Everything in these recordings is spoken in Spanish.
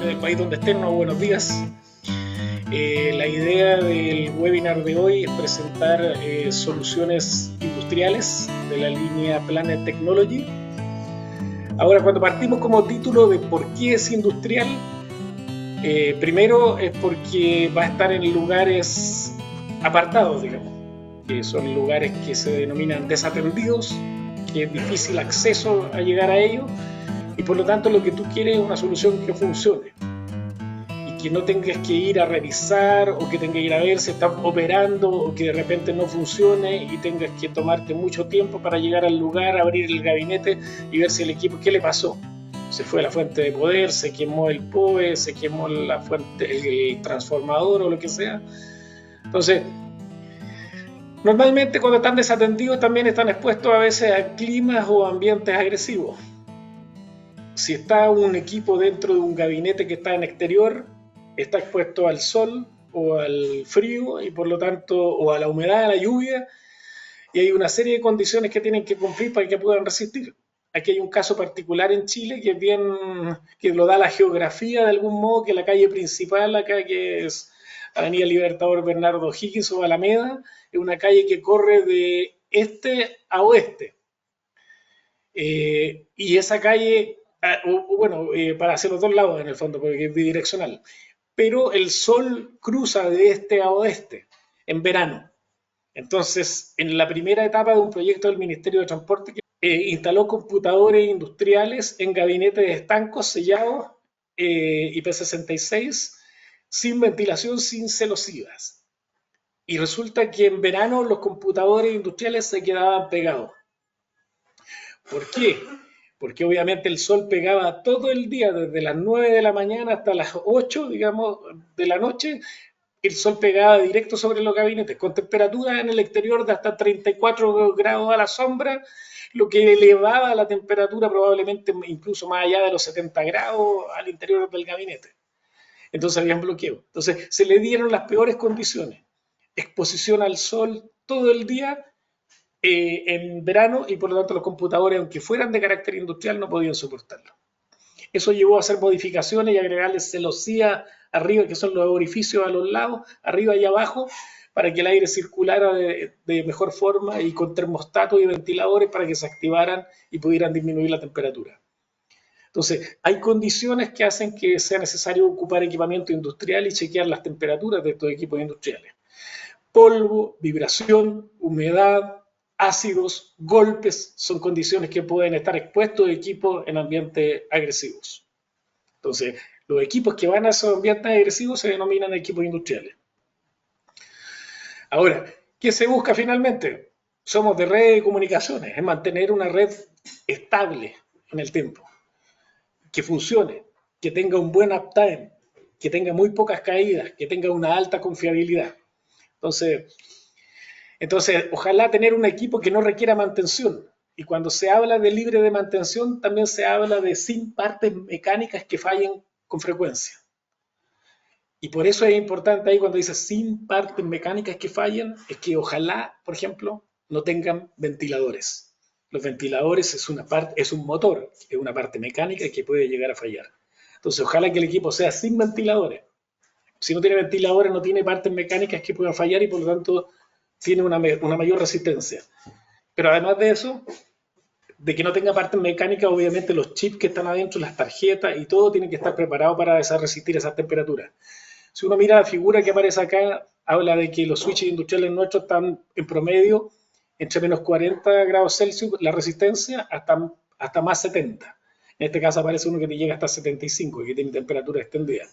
depende del país donde estén, buenos días. La idea del webinar de hoy es presentar soluciones industriales de la línea Planet Technology. Ahora, cuando partimos como título de por qué es industrial, primero es porque va a estar en lugares apartados, digamos, que son lugares que se denominan desatendidos, que es difícil acceso a llegar a ellos, y por lo tanto lo que tú quieres es una solución que funcione y que no tengas que ir a revisar o que tengas que ir a ver si está operando o que de repente no funcione y tengas que tomarte mucho tiempo para llegar al lugar, abrir el gabinete y ver si el equipo, ¿qué le pasó? Se fue la fuente de poder, se quemó el POE, se quemó la fuente, el transformador o lo que sea. Entonces, normalmente cuando están desatendidos también están expuestos a veces a climas o ambientes agresivos. Si está un equipo dentro de un gabinete que está en exterior, está expuesto al sol o al frío y por lo tanto, o a la humedad, a la lluvia, y hay una serie de condiciones que tienen que cumplir para que puedan resistir. Aquí hay un caso particular en Chile que es bien, que lo da la geografía de algún modo, que la calle principal acá, que es Avenida Libertador Bernardo Higgins o Alameda, es una calle que corre de este a oeste. Y esa calle, para hacer los dos lados en el fondo, porque es bidireccional, pero el sol cruza de este a oeste en verano. Entonces, en la primera etapa de un proyecto del Ministerio de Transporte, instaló computadores industriales en gabinetes estancos sellados IP66 sin ventilación, sin celosías. Y resulta que en verano los computadores industriales se quedaban pegados. ¿Por qué? Porque obviamente el sol pegaba todo el día, desde las 9 de la mañana hasta las 8, digamos, de la noche, el sol pegaba directo sobre los gabinetes, con temperaturas en el exterior de hasta 34 grados a la sombra, lo que elevaba la temperatura probablemente incluso más allá de los 70 grados al interior del gabinete. Entonces había un bloqueo. Entonces se le dieron las peores condiciones. Exposición al sol todo el día en verano y por lo tanto los computadores, aunque fueran de carácter industrial, no podían soportarlo. Eso llevó a hacer modificaciones y agregarle celosías arriba, que son los orificios a los lados, arriba y abajo, para que el aire circulara de mejor forma y con termostatos y ventiladores para que se activaran y pudieran disminuir la temperatura. Entonces, hay condiciones que hacen que sea necesario ocupar equipamiento industrial y chequear las temperaturas de estos equipos industriales. Polvo, vibración, humedad, ácidos, golpes, son condiciones que pueden estar expuestos equipos en ambientes agresivos. Entonces, los equipos que van a esos ambientes agresivos se denominan equipos industriales. Ahora, ¿qué se busca finalmente? Somos de red de comunicaciones, es mantener una red estable en el tiempo, que funcione, que tenga un buen uptime, que tenga muy pocas caídas, que tenga una alta confiabilidad. Entonces, ojalá tener un equipo que no requiera mantención. Y cuando se habla de libre de mantención, también se habla de sin partes mecánicas que fallen con frecuencia. Y por eso es importante ahí cuando dice sin partes mecánicas que fallen, es que ojalá, por ejemplo, no tengan ventiladores. Los ventiladores es un motor, es una parte mecánica que puede llegar a fallar. Entonces, ojalá que el equipo sea sin ventiladores. Si no tiene ventiladores, no tiene partes mecánicas que puedan fallar y por lo tanto tiene una mayor resistencia. Pero además de eso, de que no tenga partes mecánicas, obviamente los chips que están adentro, las tarjetas y todo tienen que estar preparados para resistir esas temperaturas. Si uno mira la figura que aparece acá, habla de que los switches industriales nuestros están en promedio entre menos 40 grados Celsius la resistencia hasta más 70. En este caso aparece uno que te llega hasta 75 y que tiene temperatura extendida.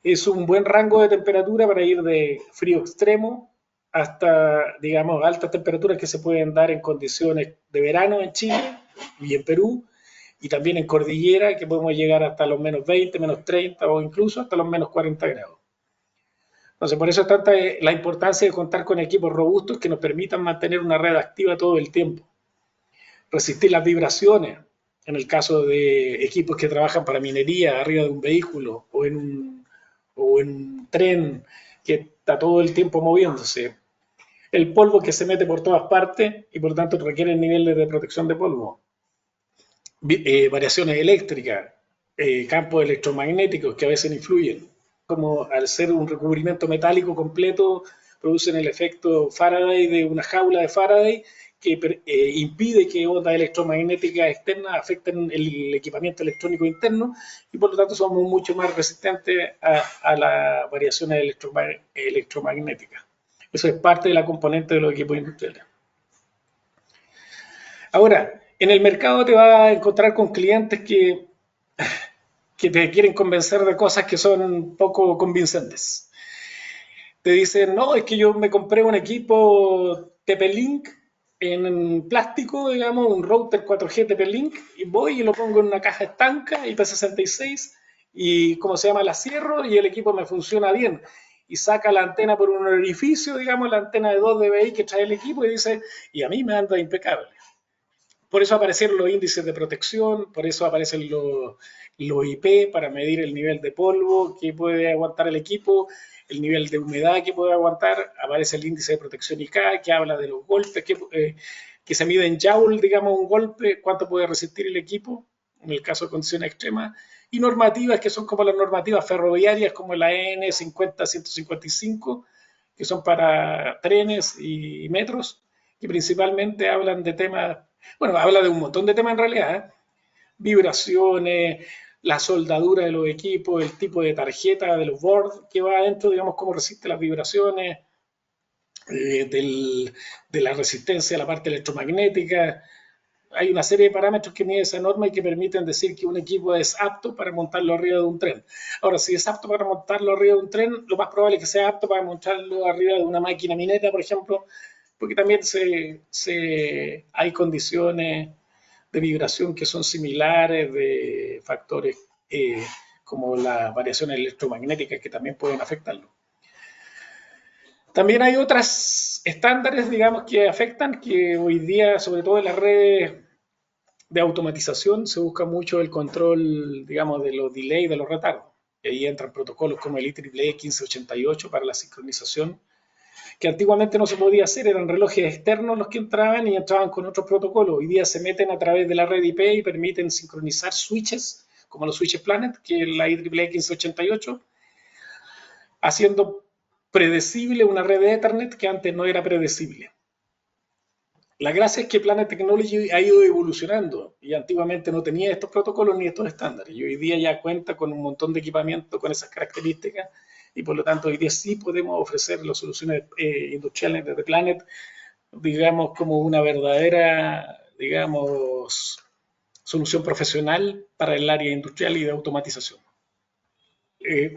Es un buen rango de temperatura para ir de frío extremo hasta, digamos, altas temperaturas que se pueden dar en condiciones de verano en Chile y en Perú, y también en cordillera, que podemos llegar hasta los menos 20, menos 30 o incluso hasta los menos 40 grados. Entonces, por eso es tanta la importancia de contar con equipos robustos que nos permitan mantener una red activa todo el tiempo. Resistir las vibraciones, en el caso de equipos que trabajan para minería arriba de un vehículo o en un tren que está todo el tiempo moviéndose. El polvo que se mete por todas partes y por tanto requiere niveles de protección de polvo. Variaciones eléctricas, campos electromagnéticos que a veces influyen, como al ser un recubrimiento metálico completo, producen el efecto Faraday de una jaula de Faraday que impide que ondas electromagnéticas externas afecten el equipamiento electrónico interno y por lo tanto somos mucho más resistentes a las variaciones electromagnéticas. Eso es parte de la componente de los equipos industriales. Ahora, en el mercado te vas a encontrar con clientes que te quieren convencer de cosas que son poco convincentes. Te dicen, no, es que yo me compré un equipo TP-Link en plástico, digamos, un router 4G TP-Link, y voy y lo pongo en una caja estanca IP66 y, ¿cómo se llama? La cierro y el equipo me funciona bien. Y saca la antena por un orificio, digamos, la antena de 2 dBi que trae el equipo y dice, y a mí me anda impecable. Por eso aparecieron los índices de protección, por eso aparecen los IP para medir el nivel de polvo que puede aguantar el equipo, el nivel de humedad que puede aguantar, aparece el índice de protección IK que habla de los golpes que se mide en joule, digamos, un golpe, cuánto puede resistir el equipo en el caso de condiciones extremas, y normativas que son como las normativas ferroviarias como la EN 50-155, que son para trenes y metros, que principalmente hablan de temas, bueno, habla de un montón de temas en realidad, ¿eh? Vibraciones, la soldadura de los equipos, el tipo de tarjeta de los boards que va adentro, digamos, cómo resiste las vibraciones, de la resistencia a la parte electromagnética. Hay una serie de parámetros que mide esa norma y que permiten decir que un equipo es apto para montarlo arriba de un tren. Ahora, si es apto para montarlo arriba de un tren, lo más probable es que sea apto para montarlo arriba de una máquina minera, por ejemplo, porque también hay condiciones de vibración que son similares, de factores como las variaciones electromagnéticas que también pueden afectarlo. También hay otros estándares, digamos, que afectan, que hoy día, sobre todo en las redes de automatización, se busca mucho el control, digamos, de los delays, de los retardos. Y ahí entran protocolos como el IEEE 1588 para la sincronización, que antiguamente no se podía hacer, eran relojes externos los que entraban y entraban con otros protocolos. Hoy día se meten a través de la red IP y permiten sincronizar switches, como los switches Planet, que es la IEEE 1588, haciendo predecible una red de Ethernet que antes no era predecible. La gracia es que Planet Technology ha ido evolucionando y antiguamente no tenía estos protocolos ni estos estándares y hoy día ya cuenta con un montón de equipamiento con esas características y por lo tanto hoy día sí podemos ofrecer las soluciones industriales de Planet, digamos, como una verdadera, digamos, solución profesional para el área industrial y de automatización.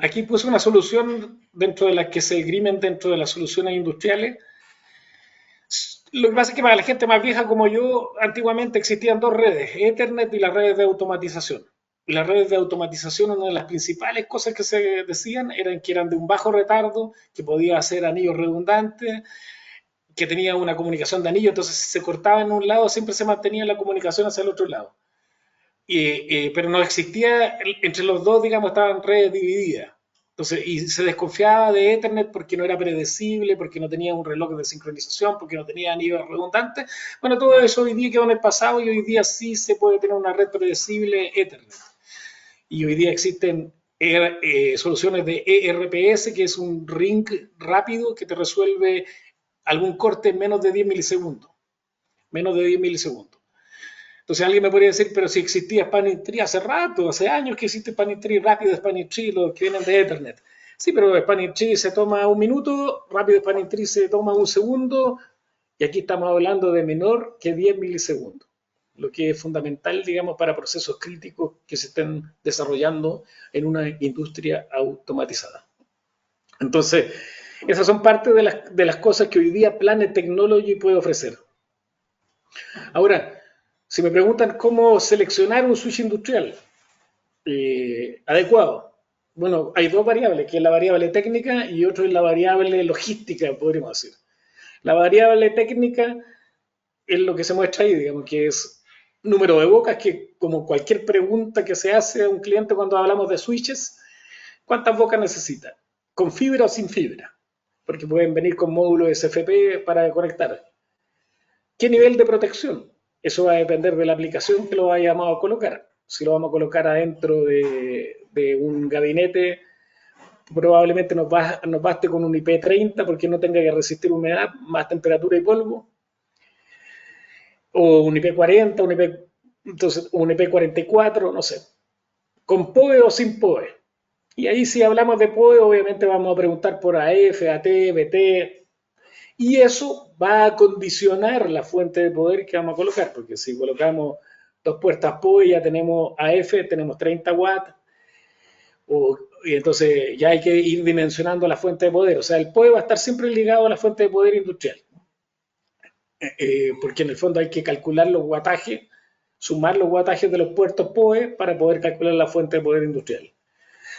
Aquí puse una solución dentro de las que se esgrimen dentro de las soluciones industriales. Lo que pasa es que para la gente más vieja como yo, antiguamente existían dos redes, Ethernet y las redes de automatización. Y las redes de automatización, una de las principales cosas que se decían eran que eran de un bajo retardo, que podía hacer anillos redundantes, que tenía una comunicación de anillo, entonces si se cortaba en un lado siempre se mantenía la comunicación hacia el otro lado. Pero no existía, entre los dos, digamos, estaban redes divididas. Entonces, y se desconfiaba de Ethernet porque no era predecible, porque no tenía un reloj de sincronización, porque no tenía anillos redundantes. Bueno, todo eso hoy día quedó en el pasado y hoy día sí se puede tener una red predecible Ethernet. Y hoy día existen soluciones de ERPS, que es un ring rápido que te resuelve algún corte en menos de 10 milisegundos. Menos de 10 milisegundos. Entonces alguien me podría decir, pero si existía Spanning Tree hace rato, hace años que existe Spanning Tree, rápido Spanning Tree, los que vienen de Ethernet. Sí, pero Spanning Tree se toma un minuto, rápido Spanning Tree se toma un segundo, y aquí estamos hablando de menor que 10 milisegundos, lo que es fundamental, digamos, para procesos críticos que se estén desarrollando en una industria automatizada. Entonces, esas son parte de las cosas que hoy día Planet Technology puede ofrecer. Ahora, si me preguntan cómo seleccionar un switch industrial adecuado, bueno, hay dos variables, que es la variable técnica y otro es la variable logística, podríamos decir. La variable técnica es lo que se muestra ahí, digamos, que es número de bocas, que como cualquier pregunta que se hace a un cliente cuando hablamos de switches, ¿cuántas bocas necesita? ¿Con fibra o sin fibra? Porque pueden venir con módulos SFP para conectar. ¿Qué nivel de protección? Eso va a depender de la aplicación que lo hayamos a colocar. Si lo vamos a colocar adentro de un gabinete, probablemente nos baste con un IP30 porque no tenga que resistir humedad, más temperatura y polvo, o un IP40, entonces un IP44, no sé, con PoE o sin PoE. Y ahí si hablamos de PoE, obviamente vamos a preguntar por AF, AT, BT, y eso va a condicionar la fuente de poder que vamos a colocar, porque si colocamos dos puertas PoE ya tenemos AF, tenemos 30 watts, y entonces ya hay que ir dimensionando la fuente de poder. O sea, el PoE va a estar siempre ligado a la fuente de poder industrial, porque en el fondo hay que calcular los wattajes, sumar los wattajes de los puertos PoE para poder calcular la fuente de poder industrial.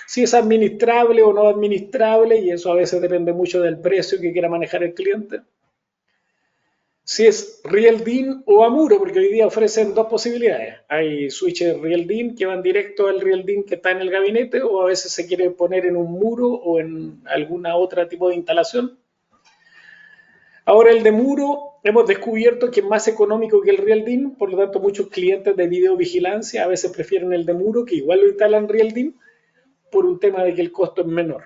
Si es administrable o no administrable, y eso a veces depende mucho del precio que quiera manejar el cliente. Si es Real DIN o Amuro, porque hoy día ofrecen dos posibilidades. Hay switches Real DIN que van directo al Real DIN que está en el gabinete, o a veces se quiere poner en un muro o en alguna otra tipo de instalación. Ahora el de muro hemos descubierto que es más económico que el Real DIN, por lo tanto muchos clientes de videovigilancia a veces prefieren el de muro, que igual lo instalan Real DIN, por un tema de que el costo es menor.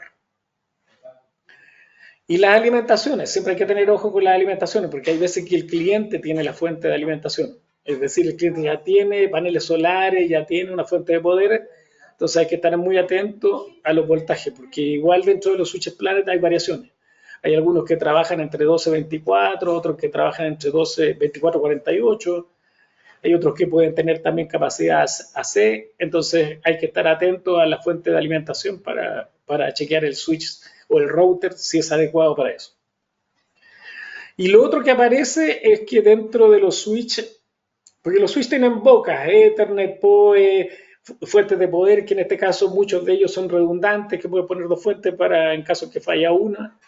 Y las alimentaciones, siempre hay que tener ojo con las alimentaciones, porque hay veces que el cliente tiene la fuente de alimentación. Es decir, el cliente ya tiene paneles solares, ya tiene una fuente de poder, entonces hay que estar muy atento a los voltajes, porque igual dentro de los switches Planet hay variaciones. Hay algunos que trabajan entre 12-24, otros que trabajan entre 12-24-48, hay otros que pueden tener también capacidad AC, entonces hay que estar atento a la fuente de alimentación para chequear el switch o el router si es adecuado para eso. Y lo otro que aparece es que dentro de los switches, porque los switches tienen bocas, Ethernet, PoE, fuentes de poder, que en este caso muchos de ellos son redundantes, que pueden poner dos fuentes para en caso que falla una.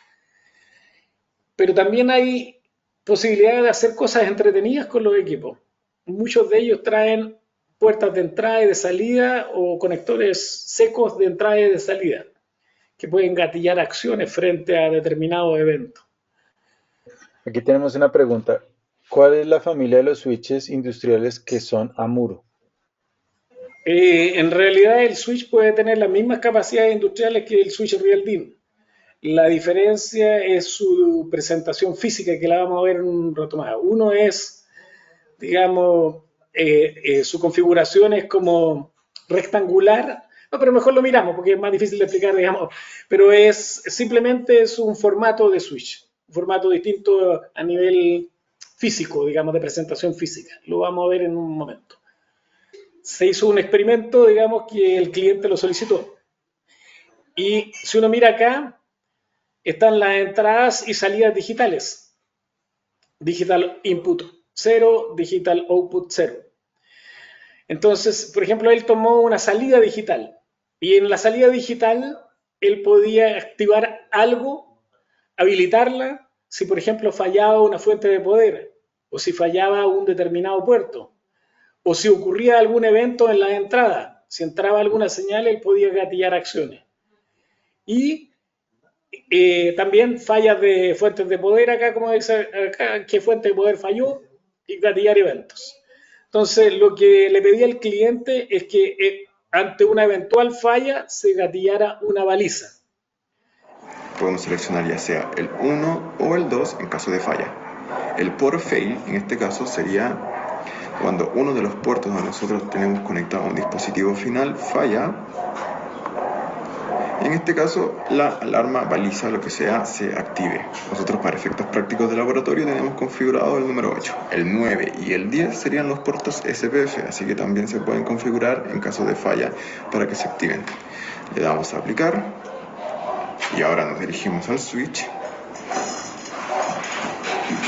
Pero también hay posibilidad de hacer cosas entretenidas con los equipos. Muchos de ellos traen puertas de entrada y de salida o conectores secos de entrada y de salida que pueden gatillar acciones frente a determinados eventos. Aquí tenemos una pregunta. ¿Cuál es la familia de los switches industriales que son Amuro? En realidad el switch puede tener las mismas capacidades industriales que el switch Real DIN. La diferencia es su presentación física, que la vamos a ver en un rato más. Uno es, digamos, su configuración es como rectangular. No, pero mejor lo miramos porque es más difícil de explicar, digamos. Pero simplemente es un formato de switch, un formato distinto a nivel físico, digamos, de presentación física. Lo vamos a ver en un momento. Se hizo un experimento, digamos, que el cliente lo solicitó. Y si uno mira acá, están las entradas y salidas digitales. Digital input 0, digital output 0. Entonces, por ejemplo, él tomó una salida digital y en la salida digital él podía activar algo, habilitarla, si por ejemplo fallaba una fuente de poder o si fallaba un determinado puerto o si ocurría algún evento en la entrada. Si entraba alguna señal, él podía gatillar acciones. Y también fallas de fuentes de poder acá, como dice acá, qué fuente de poder falló y gatillar eventos. Entonces, lo que le pedí al cliente es que ante una eventual falla se gatillara una baliza. Podemos seleccionar ya sea el 1 o el 2 en caso de falla. El port fail en este caso sería cuando uno de los puertos donde nosotros tenemos conectado un dispositivo final falla. En este caso, la alarma, baliza, lo que sea, se active. Nosotros para efectos prácticos de laboratorio tenemos configurado el número 8. El 9 y el 10 serían los puertos SPF, así que también se pueden configurar en caso de falla para que se activen. Le damos a aplicar y ahora nos dirigimos al switch.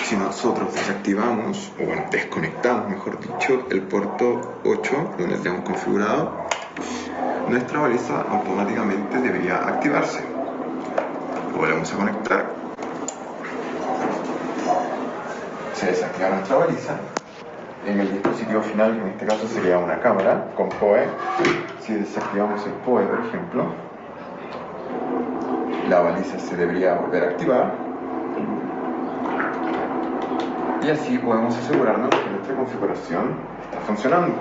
Si nosotros desactivamos, o bueno, desconectamos, mejor dicho, el puerto 8, donde tenemos configurado, nuestra baliza automáticamente debería activarse. Lo volvemos a conectar. Se desactiva nuestra baliza. En el dispositivo final, en este caso sería una cámara con PoE. Si desactivamos el PoE, por ejemplo, la baliza se debería volver a activar. Y así podemos asegurarnos que nuestra configuración está funcionando.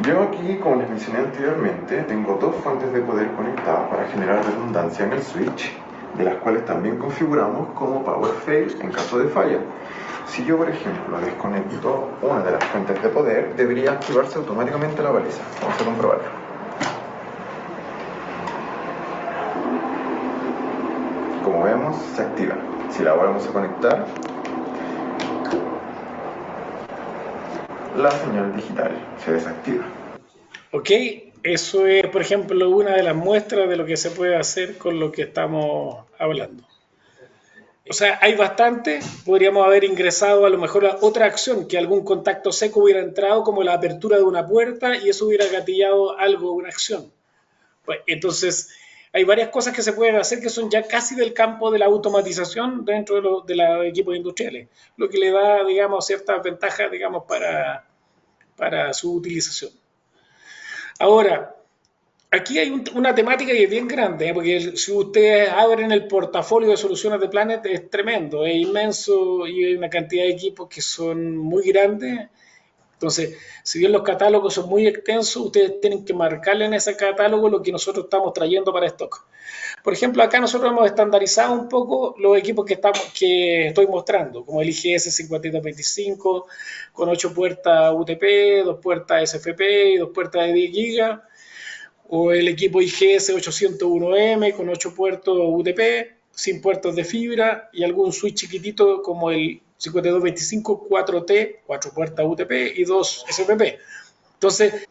Yo aquí, como les mencioné anteriormente, tengo dos fuentes de poder conectadas para generar redundancia en el switch, de las cuales también configuramos como power fail en caso de falla. Si yo, por ejemplo, desconecto una de las fuentes de poder, debería activarse automáticamente la baliza. Vamos a comprobarlo. Como vemos, se activa. Si la volvemos a conectar, la señal digital se desactiva. Ok, eso es, por ejemplo, una de las muestras de lo que se puede hacer con lo que estamos hablando. O sea, hay bastante, podríamos haber ingresado a lo mejor a otra acción, que algún contacto seco hubiera entrado, como la apertura de una puerta, y eso hubiera gatillado algo, una acción. Pues, entonces, hay varias cosas que se pueden hacer que son ya casi del campo de la automatización dentro de los equipos industriales, lo que le da, digamos, ciertas ventajas, digamos, para su utilización. Ahora, aquí hay una temática que es bien grande, porque si ustedes abren el portafolio de soluciones de Planet es tremendo, es inmenso y hay una cantidad de equipos que son muy grandes. Entonces, si bien los catálogos son muy extensos, ustedes tienen que marcarle en ese catálogo lo que nosotros estamos trayendo para stock. Por ejemplo, acá nosotros hemos estandarizado un poco los equipos que estoy mostrando, como el IGS 5225, con 8 puertas UTP, 2 puertas SFP y 2 puertas de 10 GB, o el equipo IGS 801M con 8 puertos UTP, sin puertos de fibra y algún switch chiquitito como el 5225 4T, 4 puertas UTP y 2 SPP. Entonces,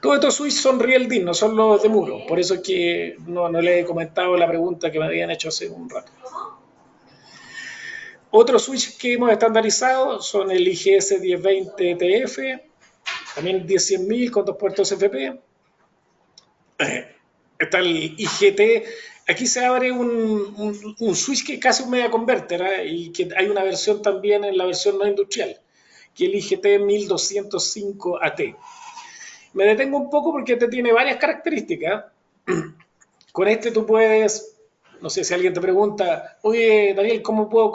todos estos switches son real DIN, no son los de muro. Por eso es que no le he comentado la pregunta que me habían hecho hace un rato. Otros switches que hemos estandarizado son el IGS 1020 TF, también 10100.000 con 2 puertos SFP. Está el IGT. Aquí se abre un switch que es casi un media converter, ¿eh? Y que hay una versión también en la versión no industrial, que es el IGT 1205 AT. Me detengo un poco porque este tiene varias características. Con este tú puedes, no sé si alguien te pregunta, oye Daniel, ¿cómo puedo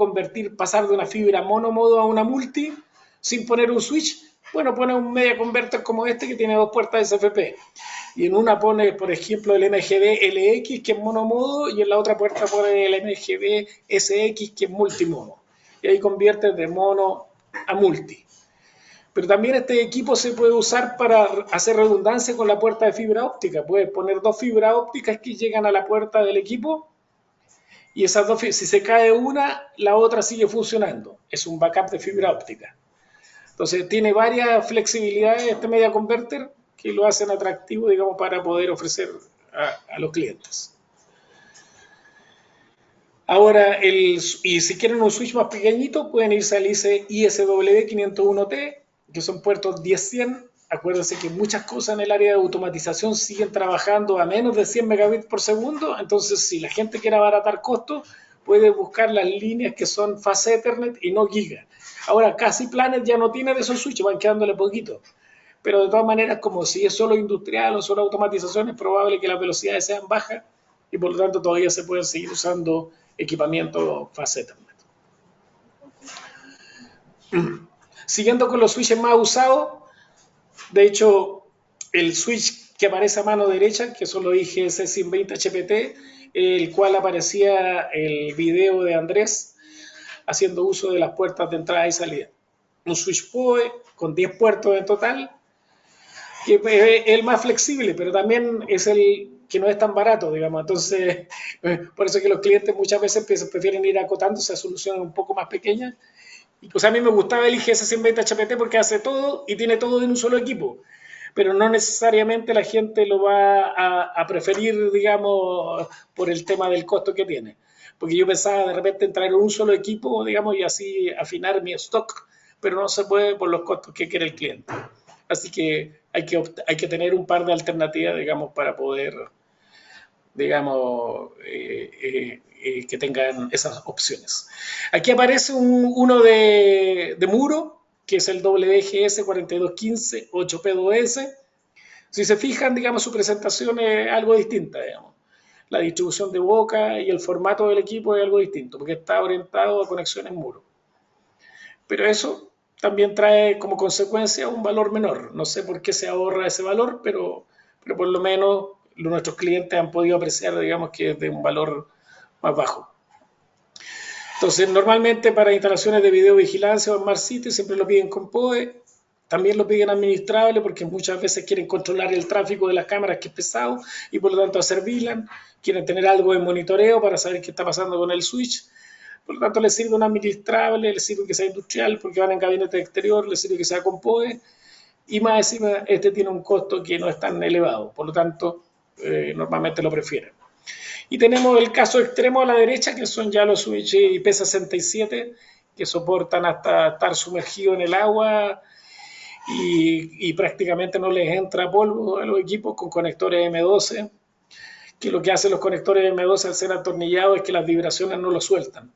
pasar de una fibra monomodo a una multi sin poner un switch? Bueno, pone un media converter como este que tiene 2 puertas SFP. Y en una pone, por ejemplo, el MGB LX, que es monomodo, y en la otra puerta pone el MGB SX, que es multimodo. Y ahí conviertes de mono a multi. Pero también este equipo se puede usar para hacer redundancia con la puerta de fibra óptica. Puedes poner 2 fibras ópticas que llegan a la puerta del equipo y esas dos, si se cae una, la otra sigue funcionando. Es un backup de fibra óptica. Entonces tiene varias flexibilidades este media converter que lo hacen atractivo, digamos, para poder ofrecer a los clientes. Ahora, y si quieren un switch más pequeñito, pueden irse al ISW501T, que son puertos 10-100. Acuérdense que muchas cosas en el área de automatización siguen trabajando a menos de 100 megabits por segundo, entonces si la gente quiere abaratar costos, puede buscar las líneas que son Fast Ethernet y no Giga. Ahora, casi Planet ya no tiene de esos switches, van quedándole poquito. Pero de todas maneras, como si es solo industrial o solo automatización, es probable que las velocidades sean bajas y por lo tanto todavía se pueden seguir usando equipamiento Fast Ethernet. Siguiendo con los switches más usados, de hecho, el switch que aparece a mano derecha, que son los IGS 120 HPT, el cual aparecía el video de Andrés haciendo uso de las puertas de entrada y salida. Un switch PoE con 10 puertos en total, que es el más flexible, pero también es el que no es tan barato, digamos. Entonces, por eso es que los clientes muchas veces prefieren ir acotándose a soluciones un poco más pequeñas. Y pues a mí me gustaba el IGS 120 HPT porque hace todo y tiene todo en un solo equipo. Pero no necesariamente la gente lo va a preferir, digamos, por el tema del costo que tiene. Porque yo pensaba de repente en traer un solo equipo, digamos, y así afinar mi stock, pero no se puede por los costos que quiere el cliente. Así que hay que tener un par de alternativas, digamos, para poder, digamos, que tengan esas opciones. Aquí aparece uno de muro, que es el WGS 4215 8P2S. Si se fijan, digamos, su presentación es algo distinta, digamos. La distribución de boca y el formato del equipo es algo distinto, porque está orientado a conexiones muro. Pero eso también trae como consecuencia un valor menor. No sé por qué se ahorra ese valor, pero por lo menos nuestros clientes han podido apreciar, digamos, que es de un valor más bajo. Entonces, normalmente para instalaciones de videovigilancia o Smart City siempre lo piden con PoE, también lo piden administrable porque muchas veces quieren controlar el tráfico de las cámaras que es pesado y por lo tanto hacer VLAN, quieren tener algo de monitoreo para saber qué está pasando con el switch. Por lo tanto, les sirve un administrable, les sirve que sea industrial porque van en gabinete exterior, les sirve que sea con PoE y más encima este tiene un costo que no es tan elevado, por lo tanto normalmente lo prefieren. Y tenemos el caso extremo a la derecha, que son ya los switches IP67, que soportan hasta estar sumergidos en el agua y prácticamente no les entra polvo a los equipos con conectores M12, que lo que hacen los conectores M12 al ser atornillados es que las vibraciones no lo sueltan.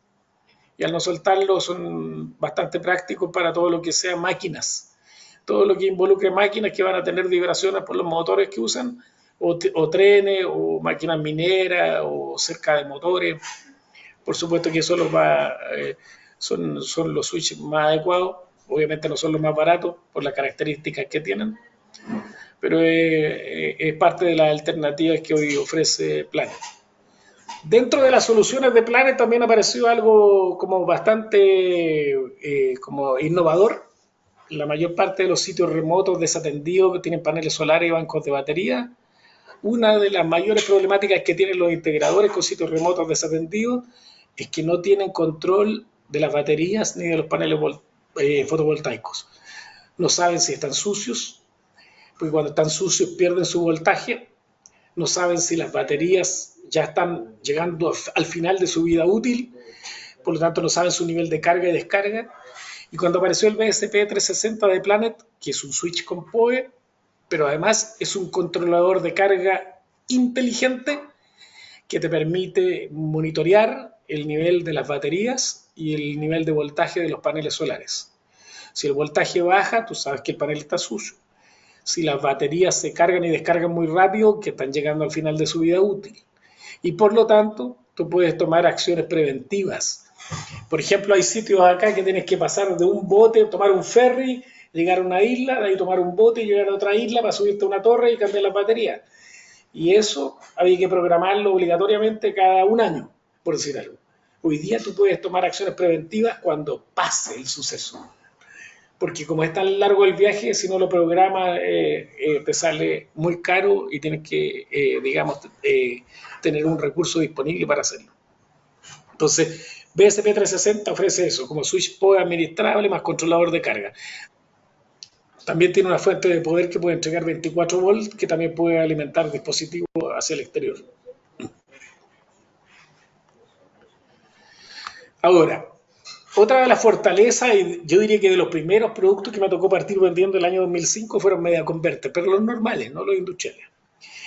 Y al no soltarlo son bastante prácticos para todo lo que sea máquinas. Todo lo que involucre máquinas que van a tener vibraciones por los motores que usan, o trenes, o máquinas mineras, o cerca de motores. Por supuesto que eso son los switches más adecuados. Obviamente no son los más baratos por las características que tienen, pero es parte de las alternativas que hoy ofrece Planet. Dentro de las soluciones de Planet también apareció algo como bastante como innovador. La mayor parte de los sitios remotos desatendidos que tienen paneles solares y bancos de batería. Una de las mayores problemáticas que tienen los integradores con sitios remotos desatendidos es que no tienen control de las baterías ni de los paneles fotovoltaicos. No saben si están sucios, porque cuando están sucios pierden su voltaje. No saben si las baterías ya están llegando al final de su vida útil, por lo tanto no saben su nivel de carga y descarga. Y cuando apareció el BSP360 de Planet, que es un switch con PoE, pero además es un controlador de carga inteligente que te permite monitorear el nivel de las baterías y el nivel de voltaje de los paneles solares. Si el voltaje baja, tú sabes que el panel está sucio. Si las baterías se cargan y descargan muy rápido, que están llegando al final de su vida útil. Y por lo tanto, tú puedes tomar acciones preventivas. Por ejemplo, hay sitios acá que tienes que pasar de un bote, tomar un ferry, llegar a una isla, de ahí tomar un bote y llegar a otra isla para subirte a una torre y cambiar las baterías. Y eso había que programarlo obligatoriamente cada un año, por decir algo. Hoy día tú puedes tomar acciones preventivas cuando pase el suceso. Porque como es tan largo el viaje, si no lo programas, te sale muy caro y tienes que, digamos, tener un recurso disponible para hacerlo. Entonces, BSP360 ofrece eso, como switch PoE administrable más controlador de carga. También tiene una fuente de poder que puede entregar 24 volts, que también puede alimentar dispositivos hacia el exterior. Ahora, otra de las fortalezas, y yo diría que de los primeros productos que me tocó partir vendiendo el año 2005 fueron media converter, pero los normales, no los industriales.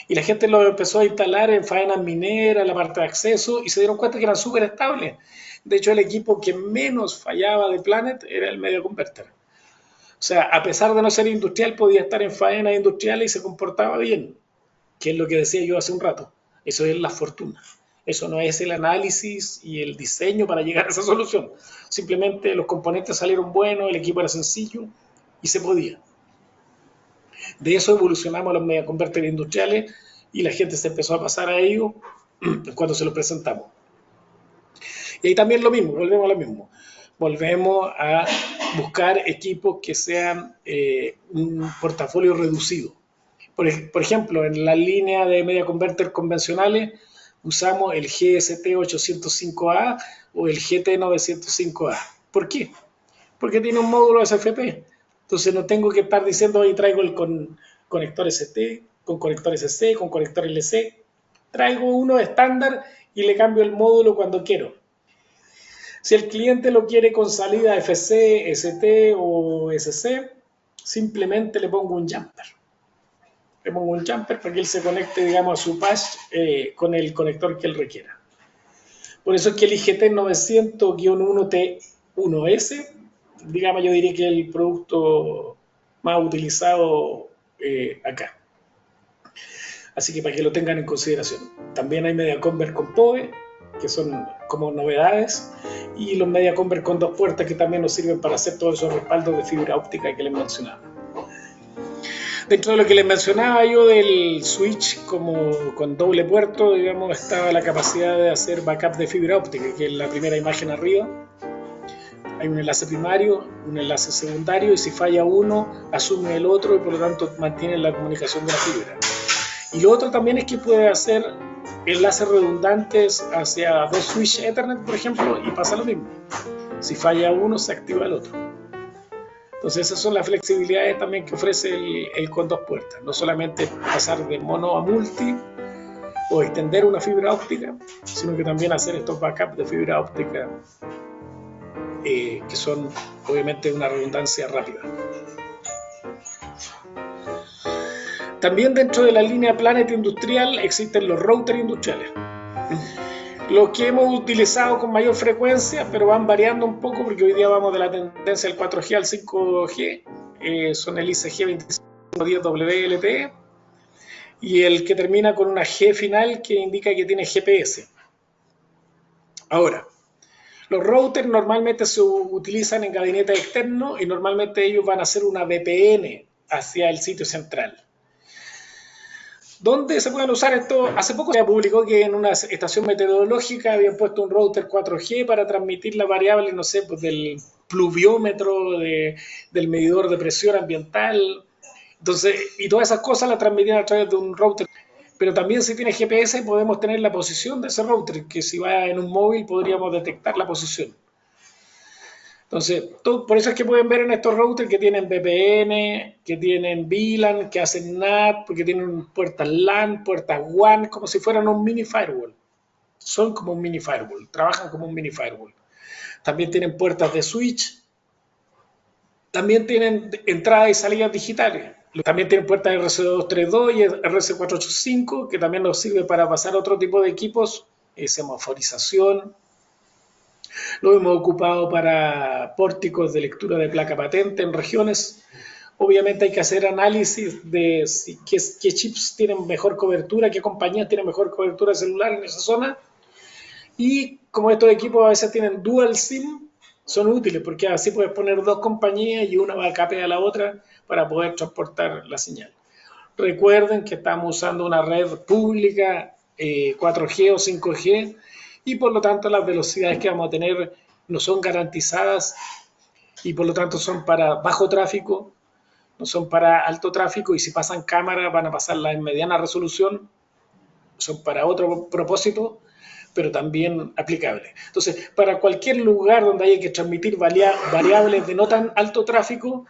Y la gente los empezó a instalar en faenas mineras, la parte de acceso, y se dieron cuenta que eran súper estables. De hecho, el equipo que menos fallaba de Planet era el media converter. O sea, a pesar de no ser industrial, podía estar en faenas industriales y se comportaba bien, que es lo que decía yo hace un rato. Eso es la fortuna. Eso no es el análisis y el diseño para llegar a esa solución. Simplemente los componentes salieron buenos, el equipo era sencillo y se podía. De eso evolucionamos a los media converters industriales y la gente se empezó a pasar a ellos cuando se los presentamos. Y ahí también lo mismo, volvemos a lo mismo. Volvemos a buscar equipos que sean un portafolio reducido. Por ejemplo, en la línea de media converter convencionales usamos el GST805A o el GT905A. ¿Por qué? Porque tiene un módulo SFP. Entonces no tengo que estar diciendo ahí traigo el conector ST, con conector SC, con conector LC. Traigo uno estándar y le cambio el módulo cuando quiero. Si el cliente lo quiere con salida FC, ST o SC, simplemente le pongo un jumper. Le pongo un jumper para que él se conecte, digamos, a su patch con el conector que él requiera. Por eso es que el IGT 900-1T1S, digamos, yo diría que es el producto más utilizado acá. Así que para que lo tengan en consideración. También hay media convert con PoE que son como novedades, y los media convert con 2 puertas que también nos sirven para hacer todos esos respaldos de fibra óptica que les mencionaba. Dentro de lo que les mencionaba yo del switch como con doble puerto, digamos, estaba la capacidad de hacer backup de fibra óptica, que es la primera imagen arriba. Hay un enlace primario, un enlace secundario, y si falla uno, asume el otro y por lo tanto mantiene la comunicación de la fibra. Y lo otro también es que puede hacer enlaces redundantes hacia 2 switch Ethernet, por ejemplo, y pasa lo mismo. Si falla uno, se activa el otro. Entonces esas son las flexibilidades también que ofrece el con 2 puertas. No solamente pasar de mono a multi o extender una fibra óptica, sino que también hacer estos backups de fibra óptica que son obviamente una redundancia rápida. También dentro de la línea Planet industrial existen los routers industriales. Los que hemos utilizado con mayor frecuencia, pero van variando un poco porque hoy día vamos de la tendencia del 4G al 5G, son el ICG2510WLTE y el que termina con una G final que indica que tiene GPS. Ahora, los routers normalmente se utilizan en gabinetes externos y normalmente ellos van a hacer una VPN hacia el sitio central. ¿Dónde se pueden usar esto? Hace poco se publicó que en una estación meteorológica habían puesto un router 4G para transmitir la variable, no sé, pues del pluviómetro, del medidor de presión ambiental. Entonces, y todas esas cosas las transmitían a través de un router. Pero también si tiene GPS podemos tener la posición de ese router, que si va en un móvil podríamos detectar la posición. Entonces, por eso es que pueden ver en estos routers que tienen VPN, que tienen VLAN, que hacen NAT, porque tienen puertas LAN, puertas WAN, como si fueran un mini firewall. Son como un mini firewall, trabajan como un mini firewall. También tienen puertas de switch, también tienen entradas y salidas digitales. También tienen puertas RC232 y RC485, que también nos sirve para pasar otro tipo de equipos, semaforización. Lo hemos ocupado para pórticos de lectura de placa patente en regiones. Obviamente hay que hacer análisis de qué chips tienen mejor cobertura, qué compañías tienen mejor cobertura celular en esa zona. Y como estos equipos a veces tienen dual SIM, son útiles porque así puedes poner 2 compañías y una backupea a la otra para poder transportar la señal. Recuerden que estamos usando una red pública 4G o 5G, y por lo tanto las velocidades que vamos a tener no son garantizadas y por lo tanto son para bajo tráfico, no son para alto tráfico, y si pasan cámaras van a pasarlas en mediana resolución, son para otro propósito, pero también aplicables. Entonces, para cualquier lugar donde haya que transmitir variables de no tan alto tráfico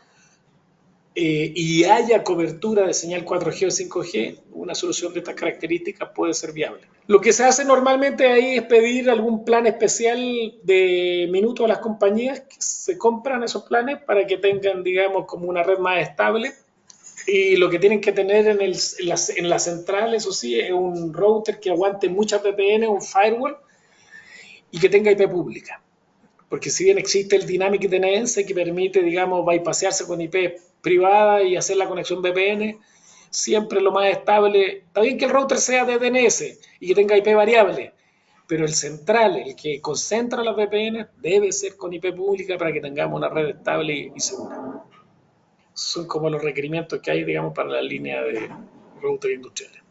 y haya cobertura de señal 4G o 5G, una solución de estas características puede ser viable. Lo que se hace normalmente ahí es pedir algún plan especial de minutos a las compañías que se compran esos planes para que tengan, digamos, como una red más estable. Y lo que tienen que tener en la central, eso sí, es un router que aguante muchas VPN, un firewall, y que tenga IP pública. Porque si bien existe el Dynamic DNS que permite, digamos, bypasearse con IP privada y hacer la conexión VPN, siempre lo más estable, está bien que el router sea de DNS y que tenga IP variable, pero el central, el que concentra las VPN, debe ser con IP pública para que tengamos una red estable y segura. Son como los requerimientos que hay, digamos, para la línea de routers industriales.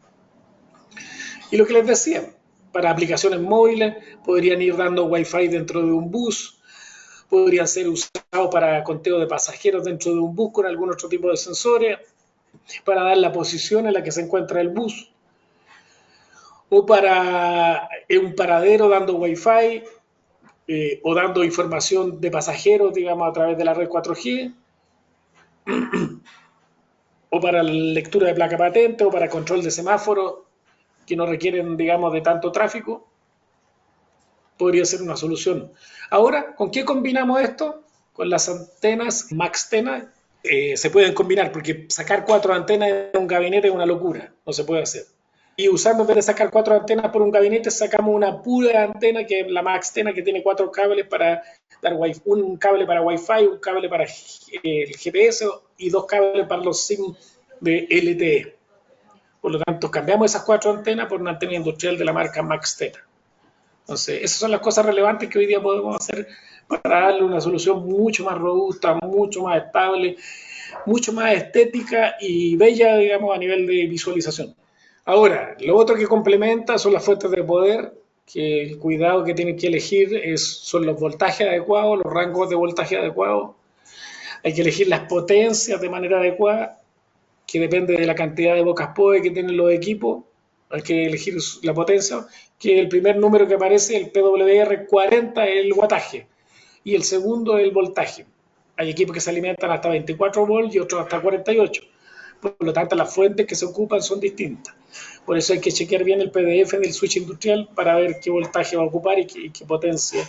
Y lo que les decía, para aplicaciones móviles podrían ir dando Wi-Fi dentro de un bus, podrían ser usados para conteo de pasajeros dentro de un bus con algún otro tipo de sensores, para dar la posición en la que se encuentra el bus, o para un paradero dando Wi-Fi o dando información de pasajeros, digamos, a través de la red 4G, o para lectura de placa patente, o para control de semáforos que no requieren, digamos, de tanto tráfico. Podría ser una solución. Ahora, ¿con qué combinamos esto? Con las antenas MaxTena. Se pueden combinar, porque sacar 4 antenas en un gabinete es una locura, no se puede hacer. Y usando, en vez de sacar 4 antenas por un gabinete, sacamos una pura antena, que es la MaxTena, que tiene 4 cables para dar Wi-Fi, un cable para Wi-Fi, un cable para el GPS y 2 cables para los SIM de LTE. Por lo tanto, cambiamos esas 4 antenas por una antena industrial de la marca MaxTena. Entonces, esas son las cosas relevantes que hoy día podemos hacer para darle una solución mucho más robusta, mucho más estable, mucho más estética y bella, digamos, a nivel de visualización. Ahora, lo otro que complementa son las fuentes de poder, que el cuidado que tienen que elegir son los voltajes adecuados, los rangos de voltaje adecuados. Hay que elegir las potencias de manera adecuada, que depende de la cantidad de bocas POE que tienen los equipos. Hay que elegir la potencia, que el primer número que aparece, el PWR40, es el wattaje, y el segundo es el voltaje. Hay equipos que se alimentan hasta 24 volts y otros hasta 48. Por lo tanto, las fuentes que se ocupan son distintas. Por eso hay que chequear bien el PDF del switch industrial para ver qué voltaje va a ocupar y qué potencia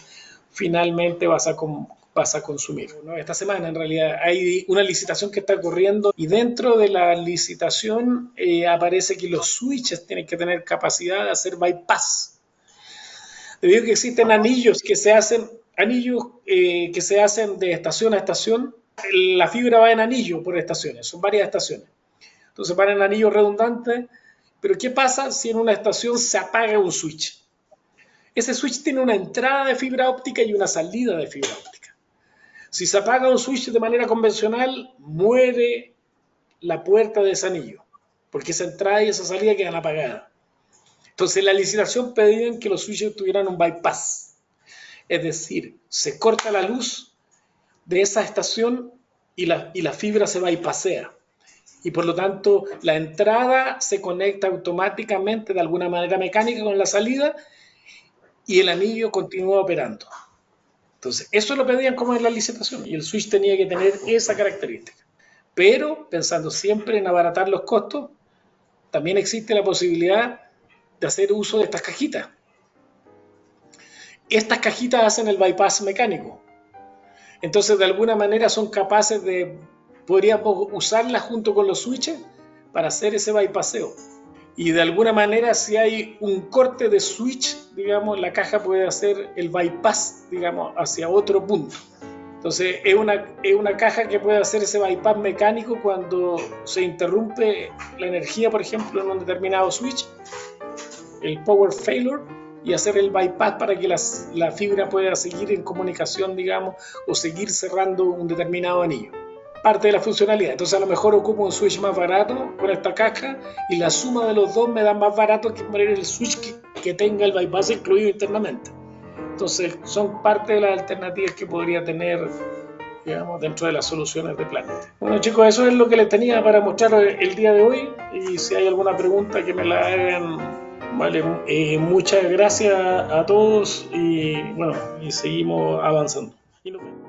finalmente vas a consumir. Esta semana, en realidad, hay una licitación que está corriendo y dentro de la licitación aparece que los switches tienen que tener capacidad de hacer bypass. Debido a que existen anillos que se hacen de estación a estación, la fibra va en anillo por estaciones, son varias estaciones. Entonces van en anillos redundantes, pero ¿qué pasa si en una estación se apaga un switch? Ese switch tiene una entrada de fibra óptica y una salida de fibra óptica. Si se apaga un switch de manera convencional, muere la puerta de ese anillo, porque esa entrada y esa salida quedan apagadas. Entonces, en la licitación pedían que los switches tuvieran un bypass, es decir, se corta la luz de esa estación y la fibra se bypassea. Y por lo tanto, la entrada se conecta automáticamente de alguna manera mecánica con la salida y el anillo continúa operando. Entonces, eso lo pedían como en la licitación y el switch tenía que tener esa característica. Pero, pensando siempre en abaratar los costos, también existe la posibilidad de hacer uso de estas cajitas. Estas cajitas hacen el bypass mecánico. Entonces, de alguna manera son capaces podríamos usarlas junto con los switches para hacer ese bypasseo. Y de alguna manera, si hay un corte de switch, digamos, la caja puede hacer el bypass, digamos, hacia otro punto. Entonces, es una caja que puede hacer ese bypass mecánico cuando se interrumpe la energía, por ejemplo, en un determinado switch, el power failure, y hacer el bypass para que la fibra pueda seguir en comunicación, digamos, o seguir cerrando un determinado anillo. Parte de la funcionalidad. Entonces, a lo mejor ocupo un switch más barato con esta caja y la suma de los dos me da más barato que poner el switch que tenga el bypass incluido internamente. Entonces, son parte de las alternativas que podría tener, digamos, dentro de las soluciones de Planet. Bueno, chicos, eso es lo que les tenía para mostrar el día de hoy, y si hay alguna pregunta que me la hagan. Vale, muchas gracias a todos y bueno, y seguimos avanzando. Y nos vemos.